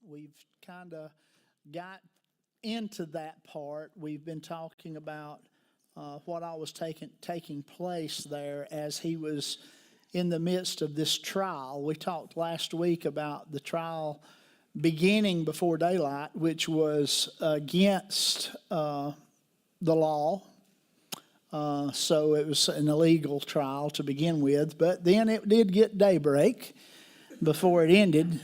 We've kind of got into that part. We've been talking about what all was taking place there as he was in the midst of this trial. We talked last week about the trial beginning before daylight, which was against the law. So it was an illegal trial to begin with, but then it did get daybreak before it ended.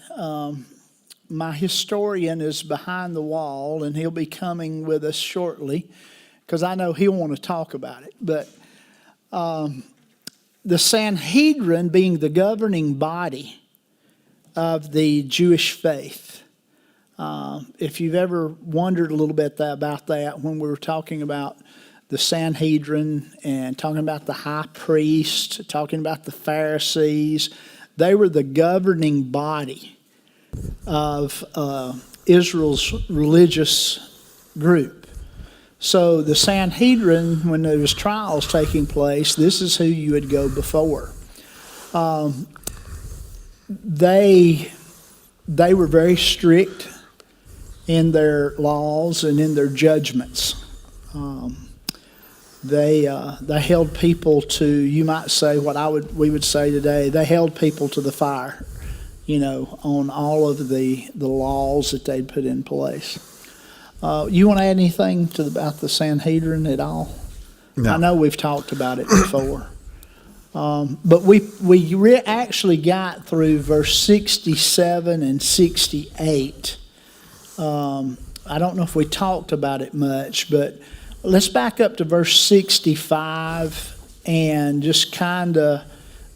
My historian is behind the wall, and he'll be coming with us shortly because I know he'll want to talk about it. But the Sanhedrin being the governing body of the Jewish faith. If you've ever wondered a little bit about that, when we were talking about the Sanhedrin and talking about the high priest, talking about the Pharisees, they were the governing body of Israel's religious group. So the Sanhedrin, when there was trials taking place, this is who you would go before. They were very strict in their laws and in their judgments. They held people to, you might say, we would say today, they held people to the fire, on all of the laws that they'd put in place. You want to add anything about the Sanhedrin at all? No. I know we've talked about it before. But we actually got through verse 67 and 68. I don't know if we talked about it much, but let's back up to verse 65 and just kind of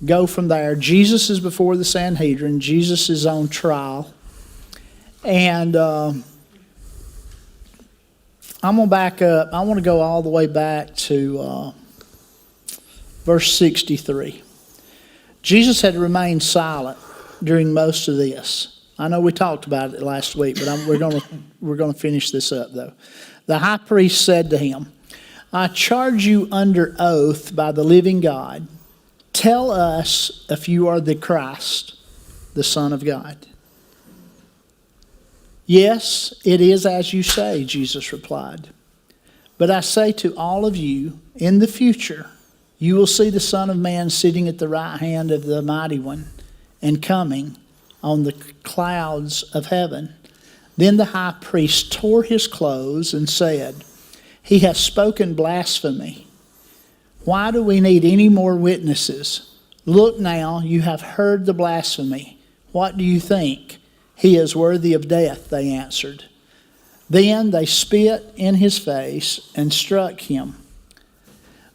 go from there. Jesus is before the Sanhedrin. Jesus is on trial. And I'm going to back up. I want to go all the way back to verse 63. Jesus had remained silent during most of this. I know we talked about it last week, but we're going to finish this up, though. The high priest said to him, "I charge you under oath by the living God, tell us if you are the Christ, the Son of God." "Yes, it is as you say," Jesus replied. "But I say to all of you, in the future, you will see the Son of Man sitting at the right hand of the Mighty One and coming on the clouds of heaven." Then the high priest tore his clothes and said, "He has spoken blasphemy. Why do we need any more witnesses? Look now, you have heard the blasphemy. What do you think?" "He is worthy of death," they answered. Then they spit in his face and struck him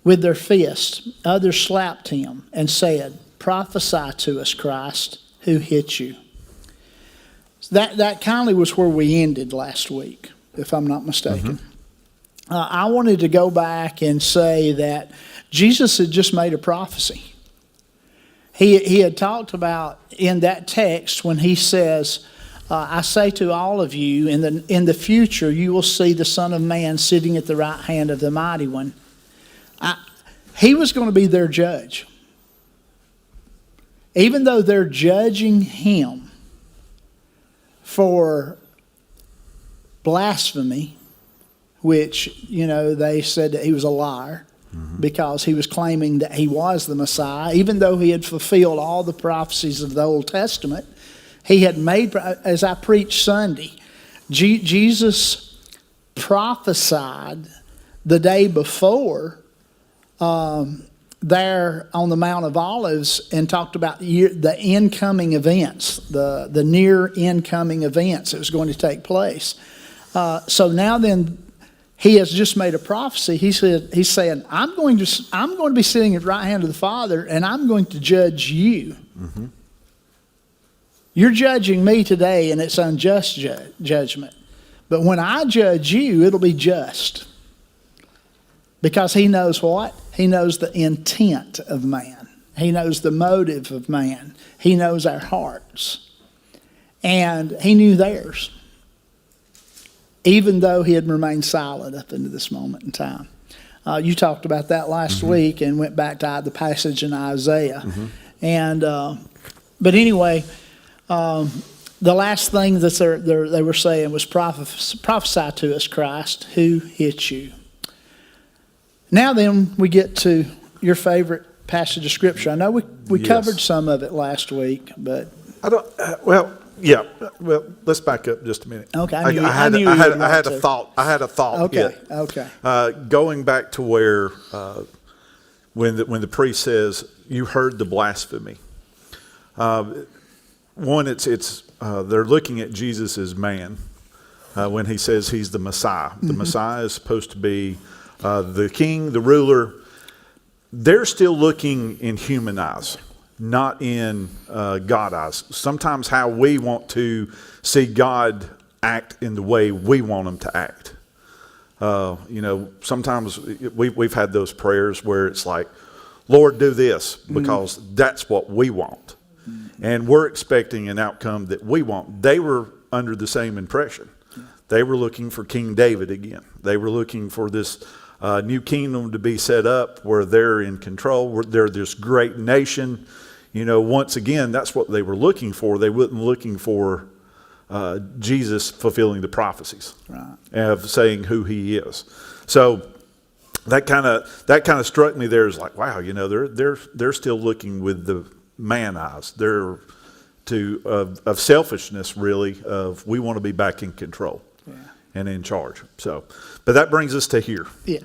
with their fists. Others slapped him and said, "Prophesy to us, Christ, who hit you?" That kindly was where we ended last week, if I'm not mistaken. I wanted to go back and say that Jesus had just made a prophecy. He had talked about in that text when he says, "I say to all of you, in the future you will see the Son of Man sitting at the right hand of the Mighty One." He was going to be their judge. Even though they're judging him for blasphemy, which, they said that he was a liar because he was claiming that he was the Messiah, even though he had fulfilled all the prophecies of the Old Testament. He had made, as I preached Sunday, Jesus prophesied the day before there on the Mount of Olives and talked about the incoming events, the near incoming events that was going to take place. So now then, he has just made a prophecy. He's saying, I'm going to be sitting at the right hand of the Father, and I'm going to judge you. Mm-hmm. You're judging me today, and it's unjust judgment. But when I judge you, it'll be just. Because he knows what? He knows the intent of man. He knows the motive of man. He knows our hearts. And he knew theirs, even though he had remained silent up into this moment in time. You talked about that last week and went back to the passage in Isaiah. And but anyway, the last thing that they were saying was, prophesy to us, Christ, who hit you? Now then, we get to your favorite passage of Scripture. I know we Yes. covered some of it last week, but I don't. Yeah. Well, let's back up just a minute. Okay, I had a thought. I had a thought. okay, Yeah. okay. Going back to where when the priest says, "You heard the blasphemy." One, it's they're looking at Jesus as man when he says he's the Messiah. The Messiah is supposed to be the king, the ruler. They're still looking in human eyes, not in God eyes. Sometimes how we want to see God act in the way we want him to act. Sometimes we've had those prayers where it's like, Lord, do this because that's what we want. And we're expecting an outcome that we want. They were under the same impression. They were looking for King David again. They were looking for this new kingdom to be set up where they're in control, where they're this great nation. Once again, that's what they were looking for. They weren't looking for Jesus fulfilling the prophecies, Right. of saying who he is. So that kind of struck me there as like, wow, they're still looking with the man eyes. They're of selfishness, really, of we want to be back in control and in charge. So, but that brings us to here. Yeah.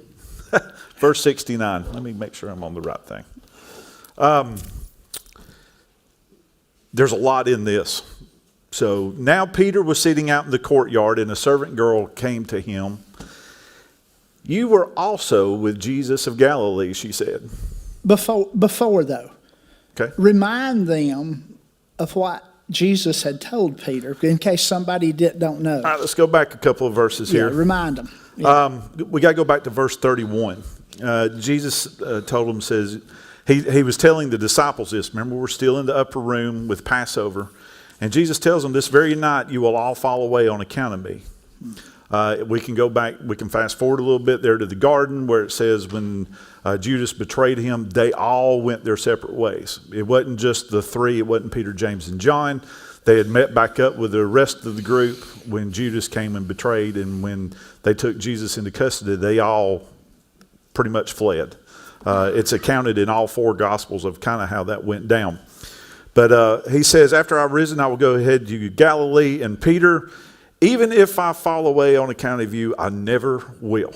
Verse 69. Let me make sure I'm on the right thing. There's a lot in this. So now Peter was sitting out in the courtyard, and a servant girl came to him. You were also with Jesus of Galilee, she said. Before though, Okay. remind them of what Jesus had told Peter, in case somebody don't know. All right, let's go back a couple of verses here. Remind them. Yeah. We got to go back to verse 31. Jesus told him, says, he was telling the disciples this. Remember, we're still in the upper room with Passover. And Jesus tells them, this very night you will all fall away on account of me. We can go back, we can fast forward a little bit there to the garden where it says when Judas betrayed him, they all went their separate ways. It wasn't just the three, it wasn't Peter, James, and John. They had met back up with the rest of the group when Judas came and betrayed, and when they took Jesus into custody, they all pretty much fled. It's accounted in all four Gospels of kind of how that went down. But he says, after I've risen, I will go ahead to Galilee. And Peter, even if I fall away on account of you, I never will.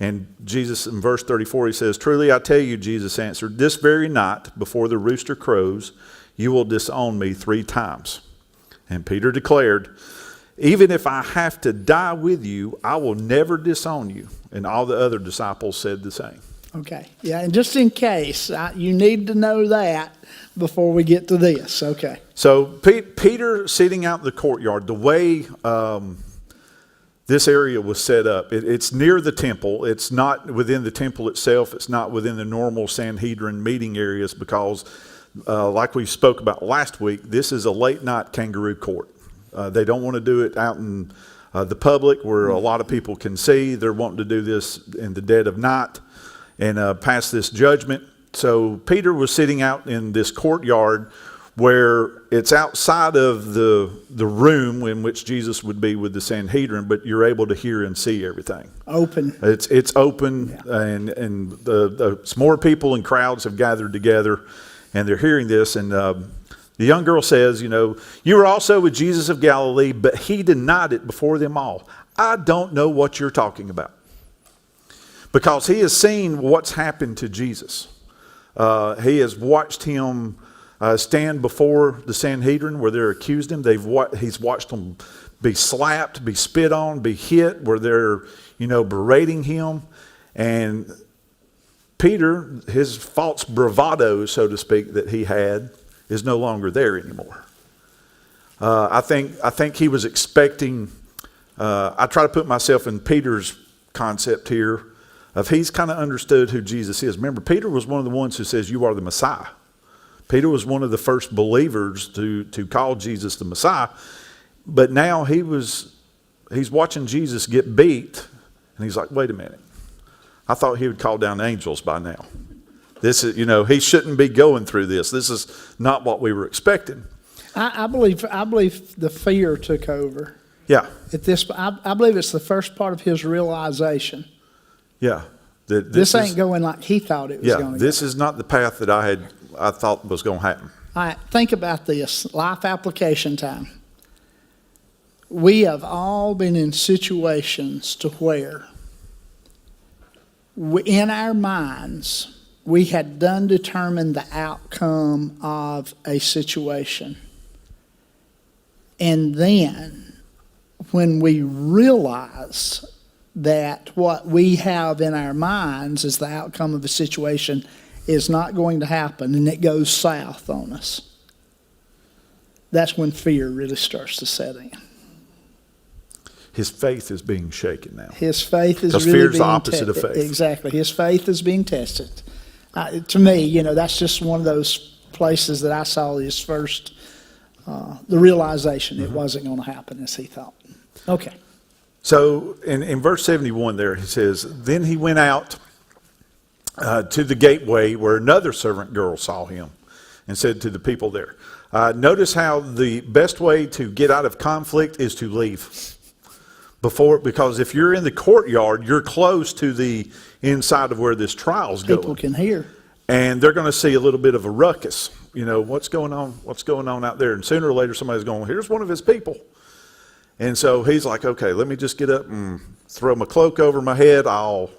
And Jesus, in verse 34, he says, truly I tell you, Jesus answered, this very night before the rooster crows, you will disown me 3 times. And Peter declared, even if I have to die with you, I will never disown you. And all the other disciples said the same. Okay. Yeah, and just in case, you need to know that before we get to this. Okay. So Peter sitting out in the courtyard, the way this area was set up, it's near the temple. It's not within the temple itself. It's not within the normal Sanhedrin meeting areas because, like we spoke about last week, this is a late night kangaroo court. They don't want to do it out in the public where a lot of people can see. They're wanting to do this in the dead of night and pass this judgment. So Peter was sitting out in this courtyard where it's outside of the room in which Jesus would be with the Sanhedrin, but you're able to hear and see everything. Open. It's open, and the more people and crowds have gathered together, and they're hearing this. And the young girl says, you were also with Jesus of Galilee, but he denied it before them all. I don't know what you're talking about. Because he has seen what's happened to Jesus. He has watched him stand before the Sanhedrin where they're accused him. He's watched them be slapped, be spit on, be hit, where they're, berating him. And Peter, his false bravado, so to speak, that he had is no longer there anymore. I think he was expecting, I try to put myself in Peter's concept here, of he's kind of understood who Jesus is. Remember, Peter was one of the ones who says, you are the Messiah. Peter was one of the first believers to call Jesus the Messiah. But now he's watching Jesus get beat, and he's like, wait a minute. I thought he would call down angels by now. This is, he shouldn't be going through this. This is not what we were expecting. I believe the fear took over. Yeah, At this, I believe it's the first part of his realization. yeah. This ain't going like he thought it was going to go. This is not the path that I thought was going to happen. All right, think about this, life application time. We have all been in situations to where in our minds, we had done determined the outcome of a situation. And then when we realize that what we have in our minds is the outcome of a situation is not going to happen and it goes south on us, that's when fear really starts to set in. His faith is being shaken now. His faith is Because really fear is the being opposite of faith. Exactly. His faith is being tested. To me, that's just one of those places that I saw his first, the realization it wasn't going to happen as he thought. Okay. So in verse 71 there, he says, then he went out to the gateway where another servant girl saw him and said to the people there, notice how the best way to get out of conflict is to leave. Because if you're in the courtyard, you're close to the inside of where this trial's going. People can hear. And they're going to see a little bit of a ruckus. What's going on out there? And sooner or later somebody's going, here's one of his people. And so he's like, okay, let me just get up and throw my cloak over my head. I'll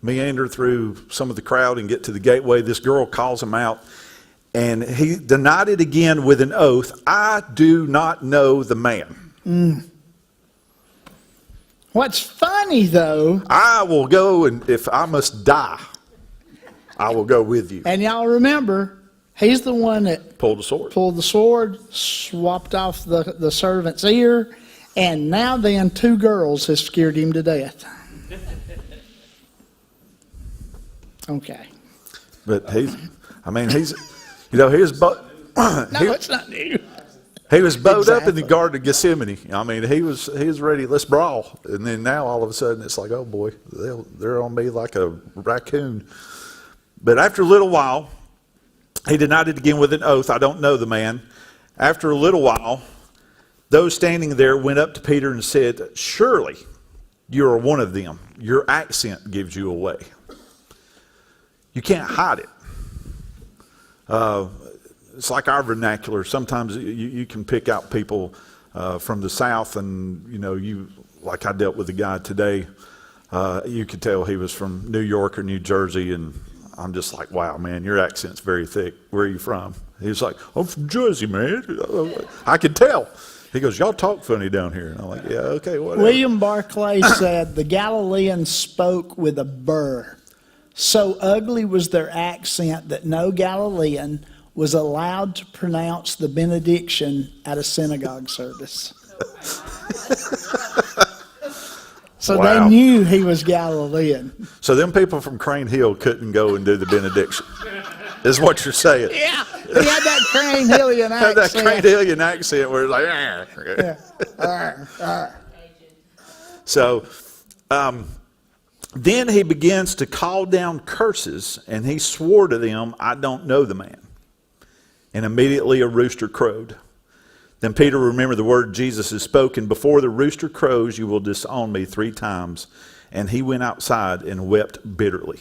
meander through some of the crowd and get to the gateway. This girl calls him out. And he denied it again with an oath. I do not know the man. What's funny, though, I will go, and if I must die, I will go with you. and y'all remember, he's the one that Pulled the sword. pulled the sword, swapped off the servant's ear, and now then 2 girls have scared him to death. Okay. But he was It's not new. he was bowed up in Exactly. the Garden of Gethsemane. I mean, he was ready. Let's brawl. And then now all of a sudden it's like, oh boy, they're on me like a raccoon. But after a little while, he denied it again with an oath. I don't know the man. After a little while, those standing there went up to Peter and said, surely you are one of them. Your accent gives you away. You can't hide it. It's like our vernacular. Sometimes you can pick out people from the South, and like I dealt with a guy today. You could tell he was from New York or New Jersey, and I'm just like, wow, man, your accent's very thick. Where are you from? He was like, I'm from Jersey, man. I could tell. He goes, y'all talk funny down here. And I'm like, yeah, okay, whatever. William Barclay said, the Galileans spoke with a burr. So ugly was their accent that no Galilean was allowed to pronounce the benediction at a synagogue service. So Wow. they knew he was Galilean. So them people from Crane Hill couldn't go and do the benediction, is what you're saying. Yeah, he had that Crane Hillian Had that accent. Crane Hillian accent where it's like, So then he begins to call down curses, and he swore to them, I don't know the man. And immediately a rooster crowed. Then Peter remembered the word Jesus has spoken, before the rooster crows, you will disown me 3 times. And he went outside and wept bitterly.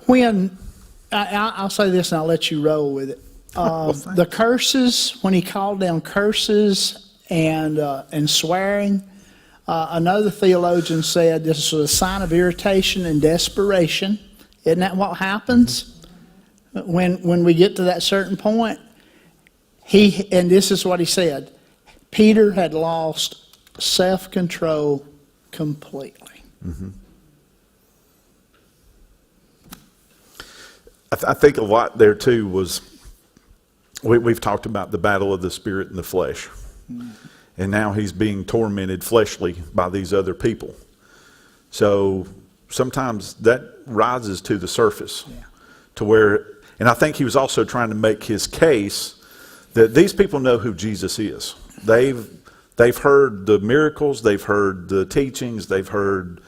When, I'll say this and I'll let you roll with it. The curses, when he called down curses and swearing, another theologian said this was a sign of irritation and desperation. Isn't that what happens when we get to that certain point? And this is what he said, Peter had lost self-control completely. Mm-hmm. I think a lot there too was, we've talked about the battle of the spirit and the flesh. Mm-hmm. And now he's being tormented fleshly by these other people. So sometimes that rises to the surface to where, and I think he was also trying to make his case that these people know who Jesus is. They've heard the miracles, they've heard the teachings, they've heard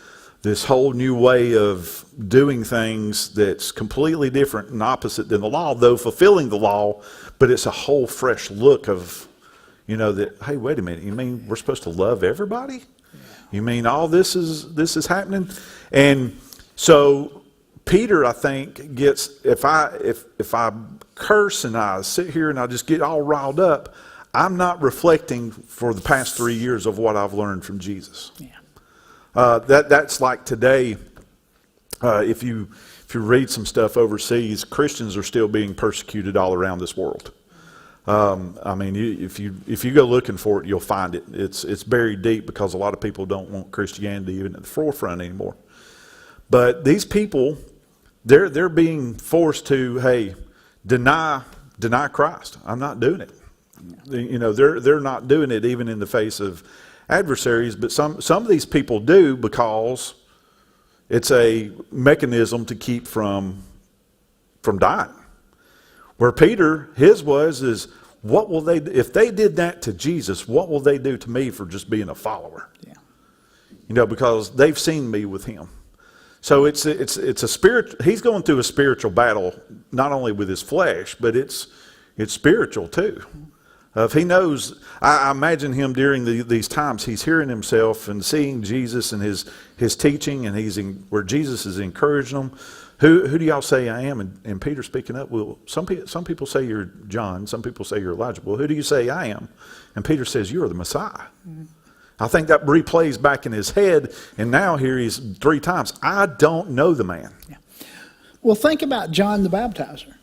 this whole new way of doing things that's completely different and opposite than the law, though fulfilling the law, but it's a whole fresh look of, that, hey, wait a minute, you mean we're supposed to love everybody? You mean all this is happening? And so Peter, I think, gets, if I curse and I sit here and I just get all riled up, I'm not reflecting for the past 3 years of what I've learned from Jesus. Yeah. That's like today. If you read some stuff overseas, Christians are still being persecuted all around this world. If you go looking for it, you'll find it. It's buried deep because a lot of people don't want Christianity even at the forefront anymore. But these people, they're being forced to, hey, deny Christ. I'm not doing it. They're not doing it even in the face of adversaries. But some of these people do because it's a mechanism to keep from dying. Where Peter, his is what will they, if they did that to Jesus, what will they do to me for just being a follower? Yeah. Because they've seen me with him. So it's a spirit. He's going through a spiritual battle, not only with his flesh, but it's spiritual too. If he knows, I imagine him during these times, he's hearing himself and seeing Jesus and his teaching, and where Jesus is encouraging him. Who do y'all say I am? And Peter speaking up, well, some people say you're John, some people say you're Elijah. Well, who do you say I am? And Peter says, you're the Messiah. Mm-hmm. I think that replays back in his head, and now here he's 3 times. I don't know the man. Yeah. Well, think about John the Baptizer.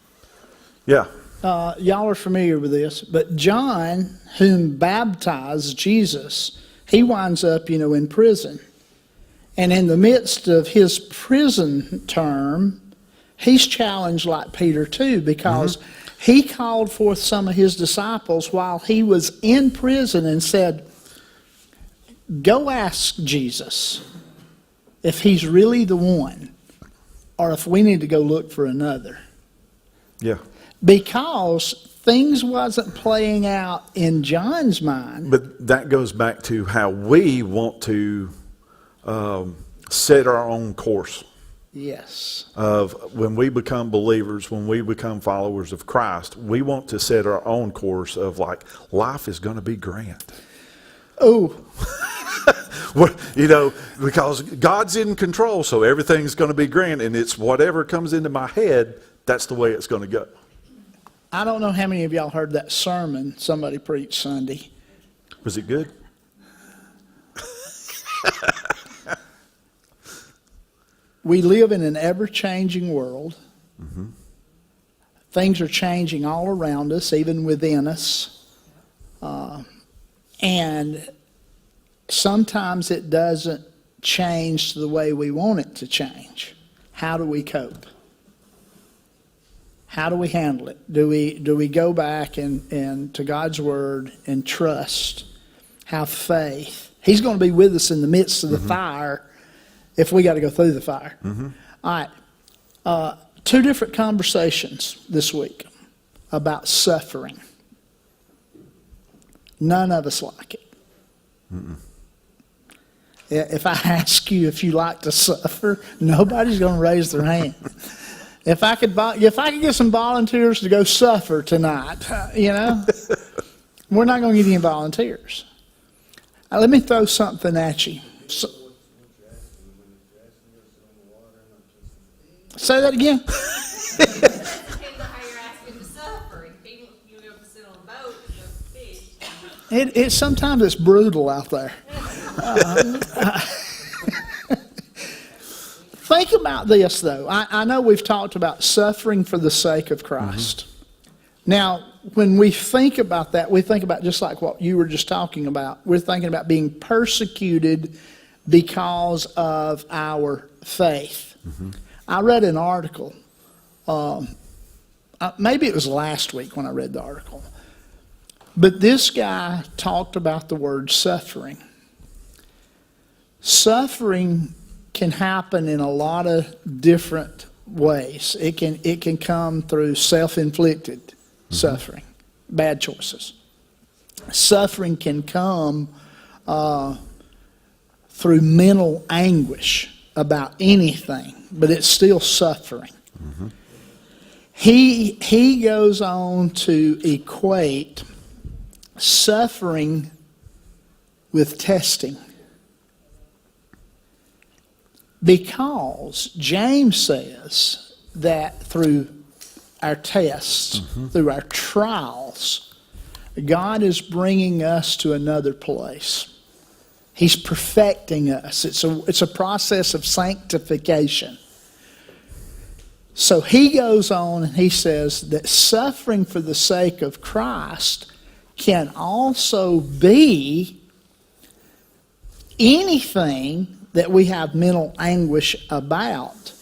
Yeah. Y'all are familiar with this, but John, whom baptized Jesus, he winds up, in prison. And in the midst of his prison term, he's challenged like Peter too, because he called forth some of his disciples while he was in prison and said, go ask Jesus if he's really the one, or if we need to go look for another. Yeah. Because things wasn't playing out in John's mind. But that goes back to how we want to set our own course. Yes. Of when we become believers, when we become followers of Christ, we want to set our own course of like, life is going to be grand. Oh. Because God's in control, so everything's going to be grand, and it's whatever comes into my head, that's the way it's going to go. I don't know how many of y'all heard that sermon somebody preached Sunday. Was it good? We live in an ever-changing world. Mm-hmm. Things are changing all around us, even within us. And sometimes it doesn't change the way we want it to change. How do we cope? How do we handle it? Do we go back and to God's word and trust, have faith? He's going to be with us in the midst of the fire if we got to go through the fire. Mm-hmm. All right. 2 different conversations this week about suffering. None of us like it. Mm-mm. If I ask you if you like to suffer, nobody's going to raise their hand. If I could get some volunteers to go suffer tonight, we're not going to get any volunteers. Let me throw something at you. Say that again. Depends on how you're asking to suffer. If you go sit on a boat and go fish. Sometimes it's brutal out there. Think about this, though. I know we've talked about suffering for the sake of Christ. Now, when we think about that, we think about just like what you were just talking about. We're thinking about being persecuted because of our faith. I read an article. Maybe it was last week when I read the article. But this guy talked about the word suffering. Suffering can happen in a lot of different ways. It can come through self-inflicted suffering, bad choices. Suffering can come through mental anguish. about anything, but it's still suffering. He goes on to equate suffering with testing. Because James says that through our tests, through our trials, God is bringing us to another place. He's perfecting us. It's a process of sanctification. So he goes on and he says that suffering for the sake of Christ can also be anything that we have mental anguish about,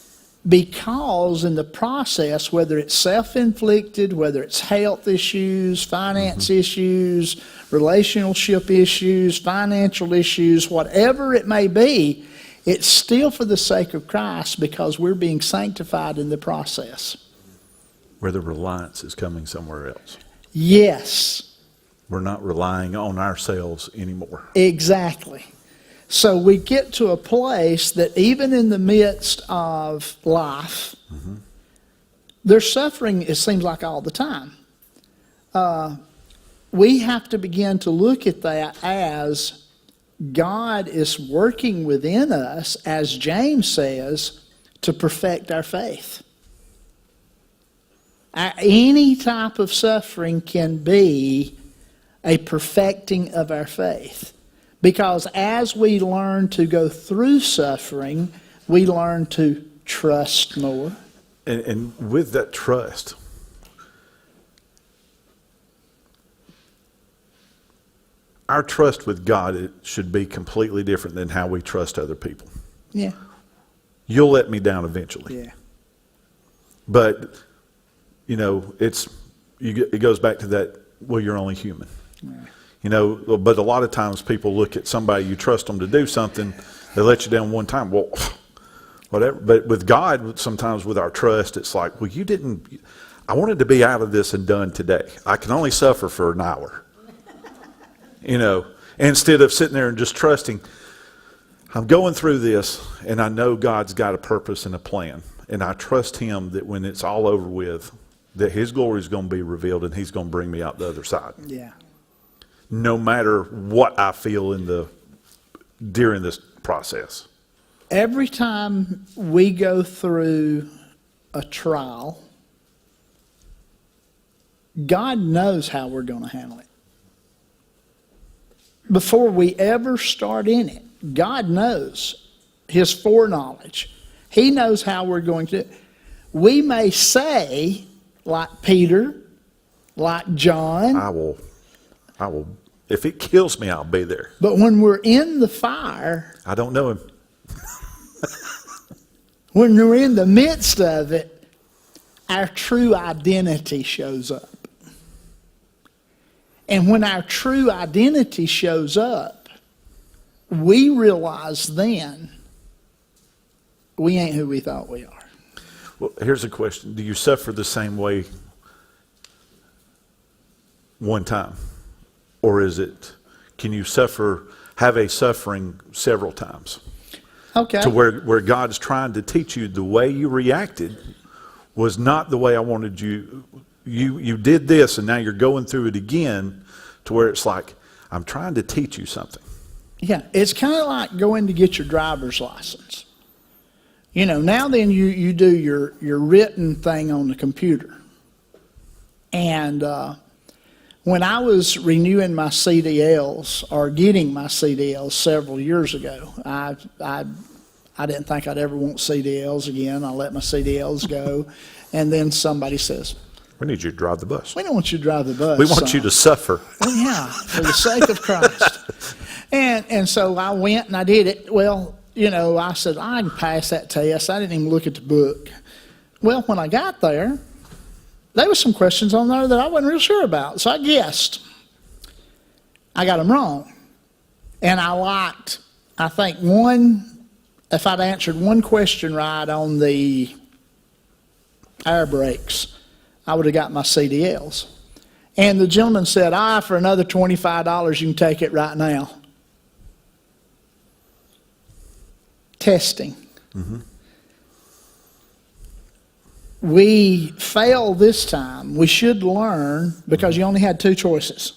because in the process, whether it's self-inflicted, whether it's health issues, finance issues, relationship issues, financial issues, whatever it may be, it's still for the sake of Christ, because we're being sanctified in the process. Where the reliance is coming somewhere else. Yes. We're not relying on ourselves anymore. Exactly. So we get to a place that even in the midst of life, there's suffering, it seems like, all the time. We have to begin to look at that as God is working within us, as James says, to perfect our faith. Any type of suffering can be a perfecting of our faith. Because as we learn to go through suffering, we learn to trust more. And with that trust, our trust with God, it should be completely different than how we trust other people. Yeah. You'll let me down eventually. Yeah. But, it goes back to that, well, you're only human. Yeah. But a lot of times people look at somebody, you trust them to do something, they let you down one time. Well, whatever. But with God, sometimes with our trust, it's like, well, I wanted to be out of this and done today. I can only suffer for an hour. Instead of sitting there and just trusting, I'm going through this and I know God's got a purpose and a plan. And I trust Him that when it's all over with, that His glory is going to be revealed and He's going to bring me out the other side. Yeah. No matter what I feel during this process. Every time we go through a trial, God knows how we're going to handle it. Before we ever start in it, God knows, His foreknowledge. He knows how we're going to. We may say, like Peter, like John, I will, if it kills me, I'll be there. But when we're in the fire, I don't know Him. when we're in the midst of it, our true identity shows up. And when our true identity shows up, we realize then we ain't who we thought we are. Well, here's a question. Do you suffer the same way one time? Or can you have a suffering several times? Okay. To where God's trying to teach you the way you reacted was not the way I wanted you. You did this and now you're going through it again, to where it's like, I'm trying to teach you something. Yeah, it's kind of like going to get your driver's license. Now then you do your written thing on the computer. And when I was renewing my CDLs or getting my CDLs several years ago, I didn't think I'd ever want CDLs again. I let my CDLs go. And then somebody says, we need you to drive the bus. we don't want you to drive the bus. We want you to suffer. Oh, yeah, for the sake of Christ. And so I went and I did it. Well, I said, I can pass that test. I didn't even look at the book. Well, when I got there, there were some questions on there that I wasn't real sure about. So I guessed. I got them wrong. And I think if I'd answered one question right on the air brakes, I would have got my CDLs. And the gentleman said, for another $25, you can take it right now. Testing. We fail this time. We should learn because you only had two choices.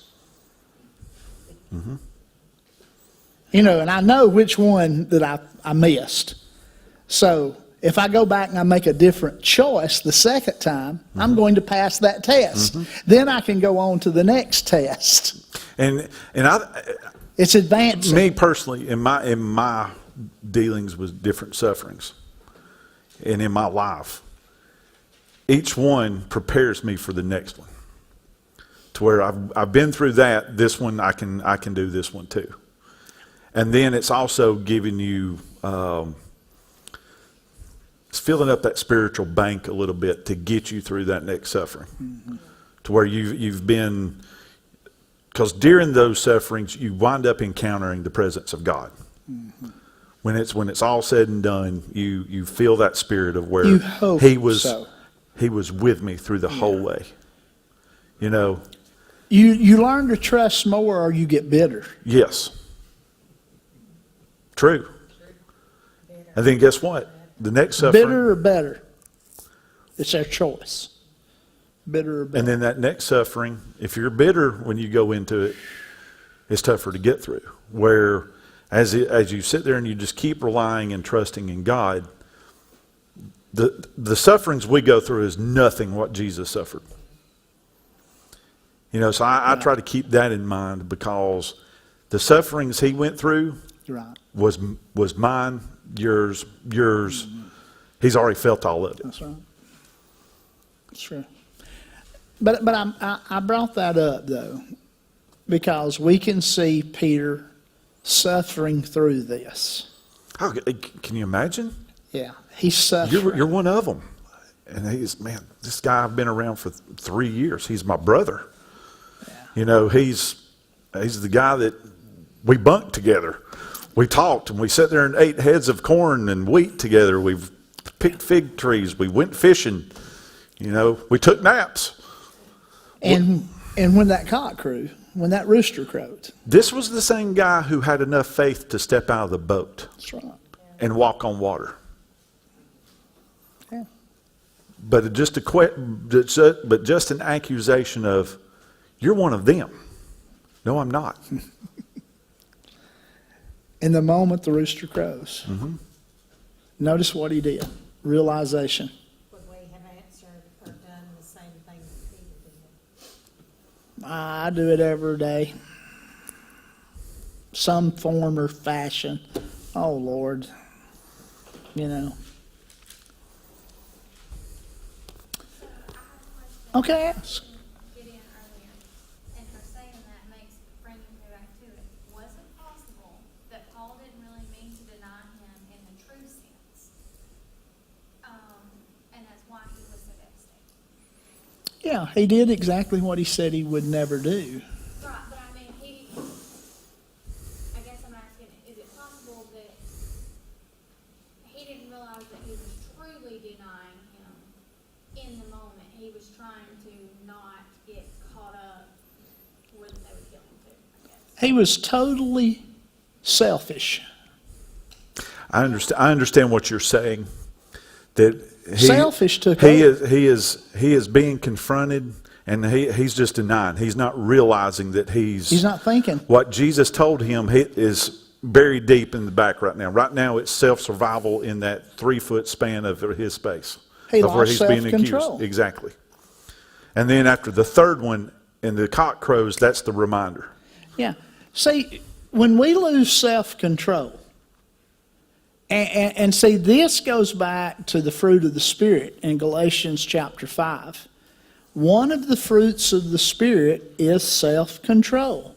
You know, and I know which one that I missed. So if I go back and I make a different choice the second time, I'm going to pass that test. Then I can go on to the next test. And It's advancing. me personally, in my dealings with different sufferings, and in my life, each one prepares me for the next one. To where I've been through that, this one I can do this one too. And then it's also giving you, it's filling up that spiritual bank a little bit to get you through that next suffering. To where you've been, because during those sufferings you wind up encountering the presence of God. When it's all said and done, you feel that spirit of where You hope he was so. he was with me through the whole way. You know, You learn to trust more or you get bitter. yes. True. And then guess what? The next suffering, Bitter or better? It's their choice. Bitter or better. and then that next suffering, if you're bitter when you go into it, it's tougher to get through. Where as you sit there and you just keep relying and trusting in God, the sufferings we go through is nothing what Jesus suffered. You know, so I try to keep that in mind, because the sufferings he went through Right. was mine, yours. He's already felt all of it. That's right. That's true. But I brought that up though, because we can see Peter suffering through this. How, can you imagine? Yeah, he's suffering. You're one of them. And he's, man, this guy I've been around for 3 years. He's my brother. Yeah. You know, he's the guy that we bunked together. We talked and we sat there and ate heads of corn and wheat together. We've picked fig trees. We went fishing. You know, we took naps. And when that cock crew, when that rooster crowed, This was the same guy who had enough faith to step out of the boat that's right. and walk on water. Yeah. But just an accusation of, you're one of them. No, I'm not. In the moment the rooster crows, notice what he did. Realization. Would we have answered or done the same thing that Peter did? I do it every day. Some form or fashion. Oh, Lord. You know. Okay, ask. Gideon earlier, and for saying that makes bringing me back to it. Was it possible that Paul didn't really mean to deny him in the true sense? And that's why he was so devastated. Yeah, he did exactly what he said he would never do. Right, but I mean, I guess I'm asking, is it possible that he didn't realize that he was truly denying him in the moment? He was trying to not get caught up where they would kill him too, I guess. He was totally selfish. I understand what you're saying. That Selfish took he over. he is being confronted, and he's just denying. He's not realizing that He's not thinking. what Jesus told him is buried deep in the back right now. Right now, it's self-survival in that 3-foot span of his space. He of where lost he's being self-control. accused. Exactly. And then after the third one, and the cock crows, that's the reminder. Yeah. See, when we lose self-control, and see, this goes back to the fruit of the Spirit in Galatians chapter 5. One of the fruits of the Spirit is self-control.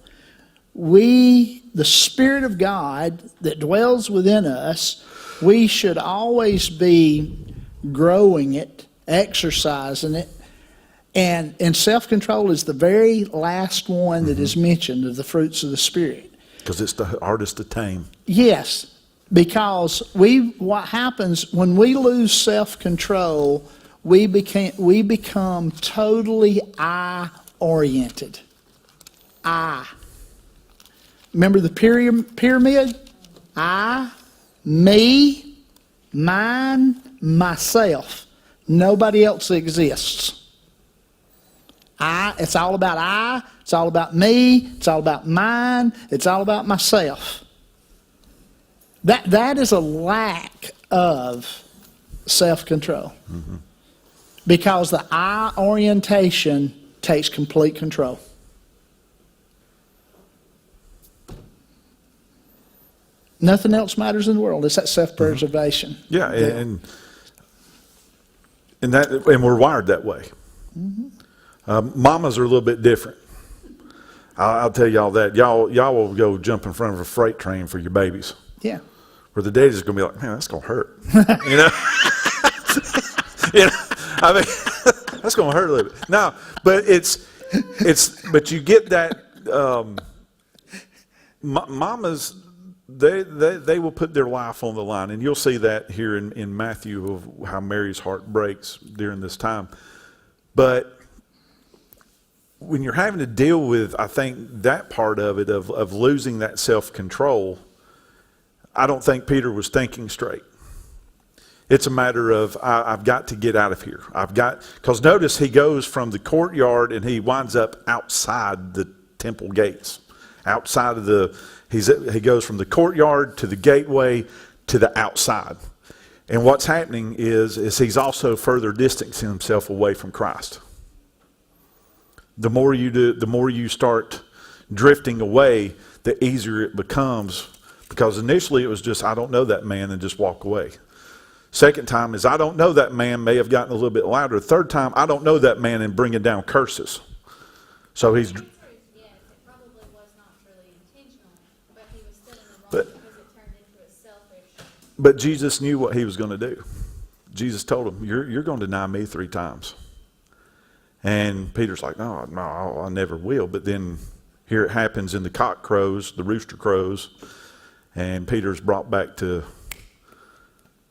The Spirit of God that dwells within us, we should always be growing it, exercising it. And self-control is the very last one that is mentioned of the fruits of the Spirit. Because it's the hardest to tame. Yes, because what happens when we lose self-control, we become totally I-oriented. I. Remember the pyramid? I, me, mine, myself. Nobody else exists. It's all about I, it's all about me, it's all about mine, it's all about myself. That is a lack of self-control. Because the I orientation takes complete control. Nothing else matters in the world. It's that self-preservation. Yeah, and we're wired that way. Mamas are a little bit different. I'll tell y'all that. Y'all will go jump in front of a freight train for your babies. Yeah. Where the daddy's going to be like, man, that's going to hurt. You know? I mean, that's going to hurt a little bit. No, but but you get that, mamas, they will put their life on the line. And you'll see that here in Matthew of how Mary's heart breaks during this time. But when you're having to deal with, I think, that part of it, of losing that self-control, I don't think Peter was thinking straight. It's a matter of, I've got to get out of here. Because notice he goes from the courtyard and he winds up outside the temple gates. Outside of he goes from the courtyard to the gateway to the outside. And what's happening is he's also further distancing himself away from Christ. The more you do, the more you start drifting away, the easier it becomes. Because initially it was just, I don't know that man, and just walk away. Second time is, I don't know that man, may have gotten a little bit louder. Third time, I don't know that man, and bringing down curses. So he's... The answer is yes, it probably was not really intentional, but he was still in the wrong because it turned into a selfish. But Jesus knew what he was going to do. Jesus told him, you're going to deny me 3 times. And Peter's like, no, I never will. But then here it happens, and the cock crows, the rooster crows, and Peter's brought back to,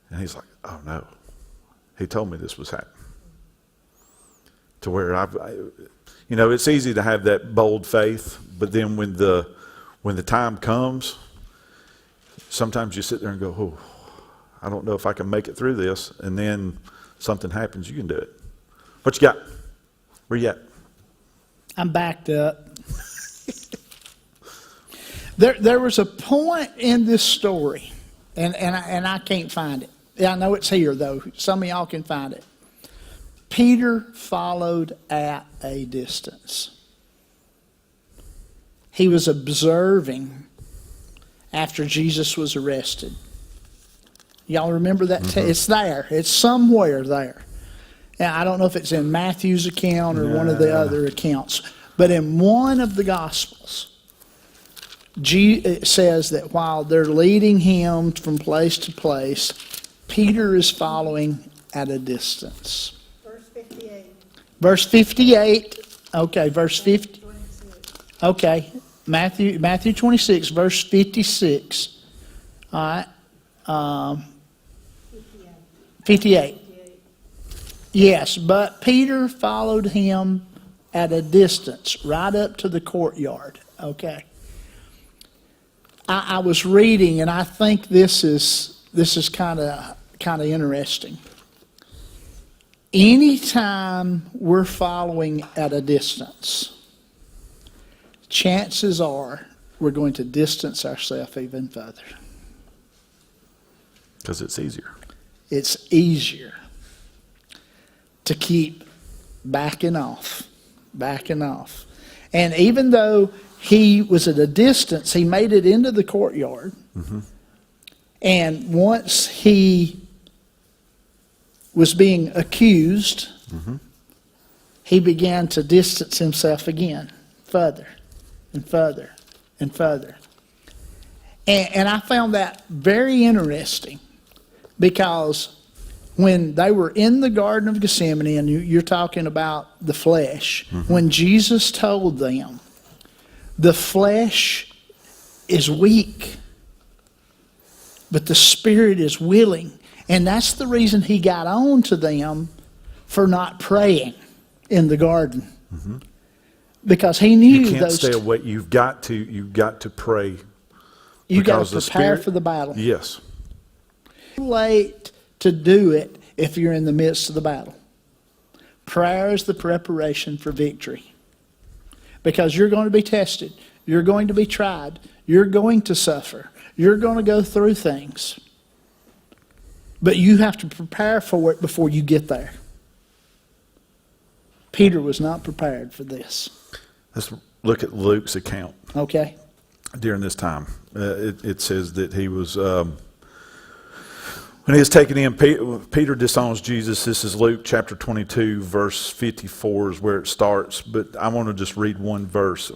and he's like, oh no, he told me this was happening. To where it's easy to have that bold faith, but then when the time comes, sometimes you sit there and go, oh, I don't know if I can make it through this. And then something happens, you can do it. What you got? Where you at? I'm backed up. There was a point in this story, and I can't find it. Yeah, I know it's here, though. Some of y'all can find it. Peter followed at a distance. He was observing after Jesus was arrested. Y'all remember that? It's there. It's somewhere there. Now, I don't know if it's in Matthew's account or one of the other accounts, but in one of the Gospels, it says that while they're leading him from place to place, Peter is following at a distance. Verse 58. Verse 58. Okay, verse 50. 26. Okay, Matthew 26, verse 56. All right. 58. Yes, but Peter followed him at a distance, right up to the courtyard. Okay. I was reading, and I think this is kind of interesting. Anytime we're following at a distance, chances are we're going to distance ourselves even further. Because it's easier. It's easier to keep backing off. And even though he was at a distance, he made it into the courtyard. And once he was being accused, he began to distance himself again, further and further and further. And I found that very interesting, because when they were in the Garden of Gethsemane, and you're talking about the flesh, when Jesus told them, the flesh is weak, but the spirit is willing. And that's the reason he got on to them for not praying in the garden. Because he knew You can't stay away. You've got to pray. You got because to the prepare Spirit- for the battle. Yes. Late to do it if you're in the midst of the battle. Prayer is the preparation for victory. Because you're going to be tested. You're going to be tried. You're going to suffer. You're going to go through things. But you have to prepare for it before you get there. Peter was not prepared for this. Let's look at Luke's account Okay? during this time. It says that he was, when he was taken in, Peter disowns Jesus. This is Luke chapter 22, verse 54 is where it starts. But I want to just read one verse,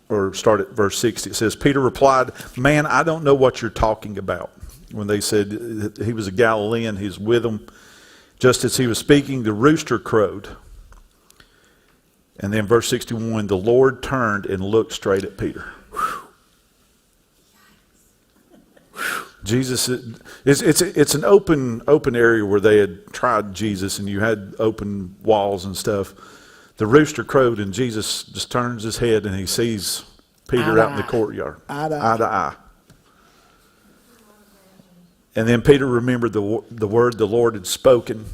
or start at verse 60. It says, Peter replied, "Man, I don't know what you're talking about." When they said he was a Galilean, he's with them. Just as he was speaking, the rooster crowed. And then verse 61, the Lord turned and looked straight at Peter. Jesus, it's an open area where they had tried Jesus, and you had open walls and stuff. The rooster crowed, and Jesus just turns his head and he sees Peter out in the courtyard, Eye to eye to eye. And then Peter remembered the word the Lord had spoken.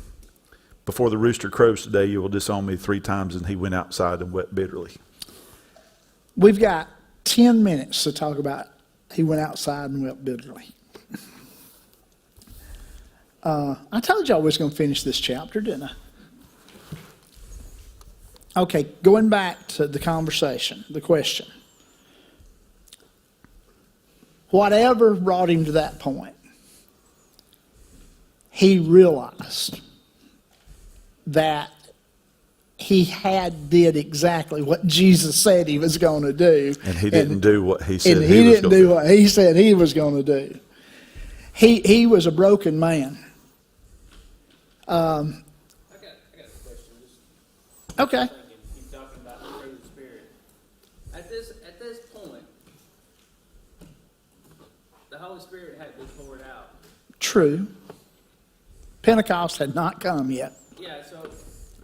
Before the rooster crows today, you will disown me 3 times. And he went outside and wept bitterly. We've got 10 minutes to talk about he went outside and wept bitterly. I told you I was going to finish this chapter, didn't I? Okay, going back to the conversation, the question. Whatever brought him to that point, he realized that he did exactly what Jesus said he was going to do. And he didn't do what he said and he was didn't going to do do. what he said he was going to do. He was a broken man. I got a question. Just Okay. thinking, keep talking about the fruit of the Spirit. At this point, the Holy Spirit had been poured out. True. Pentecost had not come yet. Yeah, so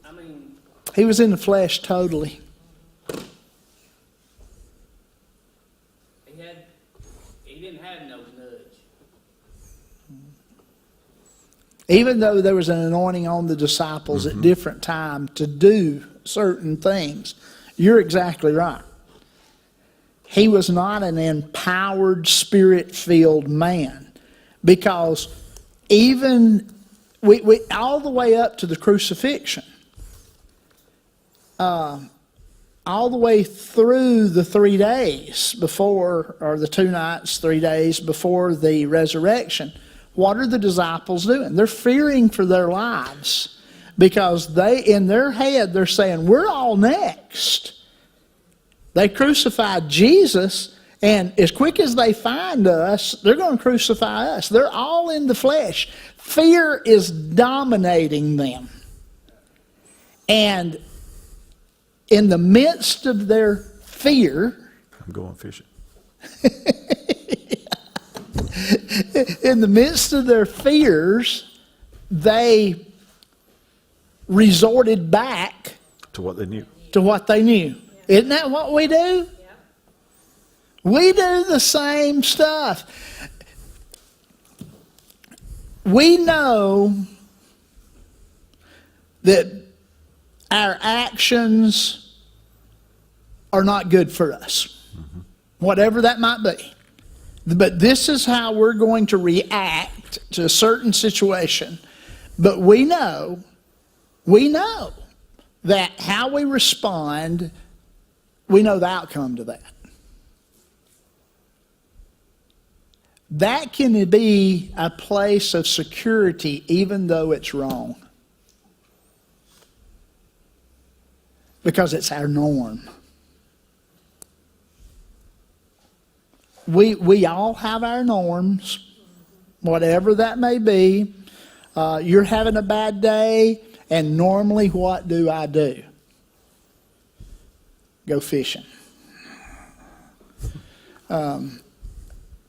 I mean, He was in the flesh totally. he didn't have no nudge. Even though there was an anointing on the disciples at different times to do certain things, you're exactly right. He was not an empowered, spirit-filled man, because even we all the way up to the crucifixion, all the way through the 3 days before, or the 2 nights, 3 days before the resurrection, what are the disciples doing? They're fearing for their lives, because in their head, they're saying, we're all next. They crucified Jesus, and as quick as they find us, they're going to crucify us. They're all in the flesh. Fear is dominating them. And in the midst of their fear, I'm going fishing. in the midst of their fears, they resorted back To what they knew. to what they knew. Isn't that what we do? We do the same stuff. We know that our actions are not good for us, whatever that might be. But this is how we're going to react to a certain situation. But we know that how we respond, we know the outcome to that. That can be a place of security even though it's wrong. Because it's our norm. We all have our norms, whatever that may be. You're having a bad day, and normally what do? Go fishing.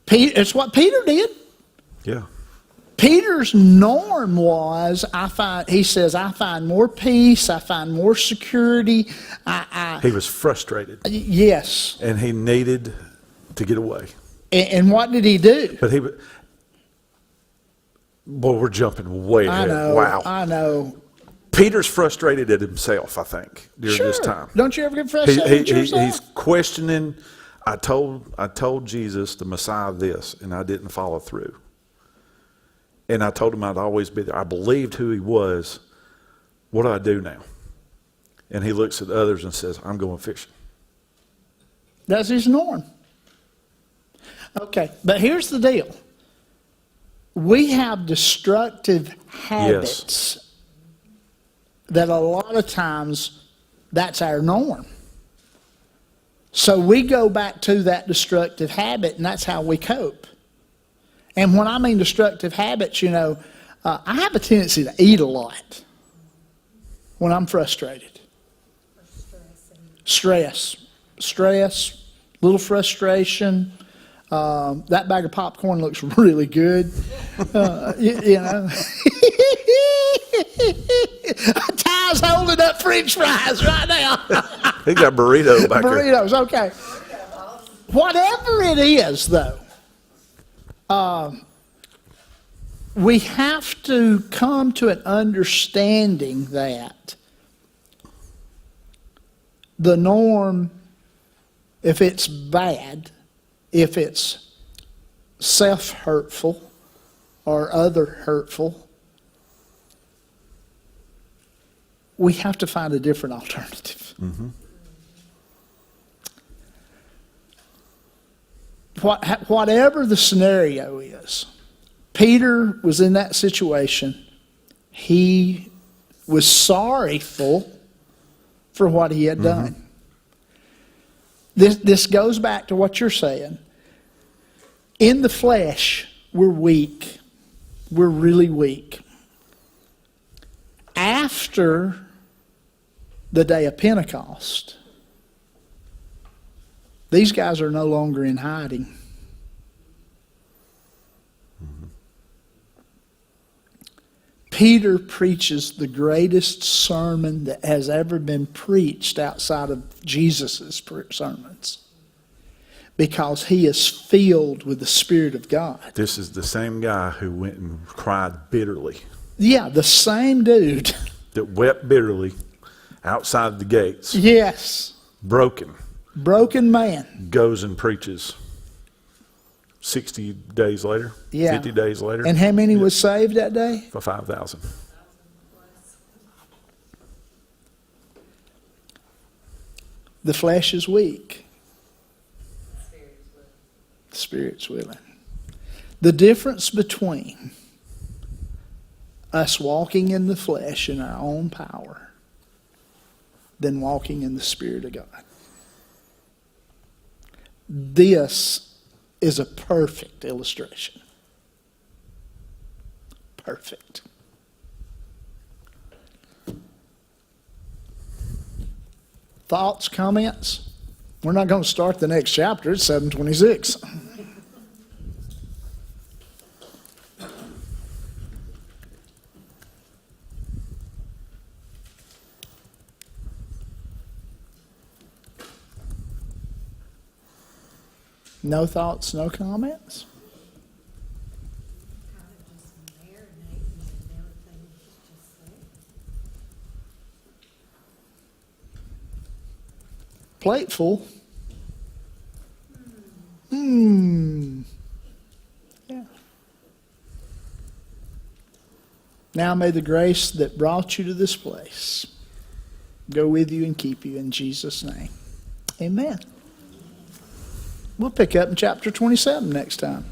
It's what Peter did. Yeah. Peter's norm was, he says, I find more peace, I find more security. He was frustrated. Yes. And he needed to get away. And what did he do? But Boy, we're jumping way I ahead. know. Wow. I know. Peter's frustrated at himself, I think, during this Sure. time. Don't you ever get frustrated with yourself? He's questioning. I told Jesus, the Messiah, this, and I didn't follow through. And I told him I'd always be there. I believed who he was. What do I do now? And he looks at others and says, I'm going fishing. That's his norm. Okay, but here's the deal. We have destructive habits that a lot of times that's our norm. So we go back to that destructive habit, and that's how we cope. And when I mean destructive habits, I have a tendency to eat a lot when I'm frustrated. Stress, little frustration. That bag of popcorn looks really good. Ty's holding up French fries right now. He got burrito back there. Burritos, okay. Whatever it is, though, we have to come to an understanding that the norm, if it's bad, if it's self-hurtful or other hurtful, we have to find a different alternative. Mm-hmm. Whatever the scenario is, Peter was in that situation. He was sorrowful for what he had done. This goes back to what you're saying. In the flesh, we're weak. We're really weak. After the day of Pentecost, these guys are no longer in hiding. Peter preaches the greatest sermon that has ever been preached outside of Jesus' sermons, because he is filled with the Spirit of God. This is the same guy who went and cried bitterly, Yeah, the same dude. that wept bitterly outside the gates, Yes. broken, Man. goes and preaches 60 days later, Yeah. 50 days later, And how many was saved that day? for 5,000. The flesh is weak. The Spirit's willing. The difference between us walking in the flesh in our own power than walking in the Spirit of God. This is a perfect illustration. Perfect. Thoughts, comments? We're not going to start the next chapter. It's 7:26. No thoughts, no comments? Kind of just marinating and everything you just said. Plate full. Yeah. Now may the grace that brought you to this place go with you and keep you in Jesus' name. Amen. We'll pick up in chapter 27 next time.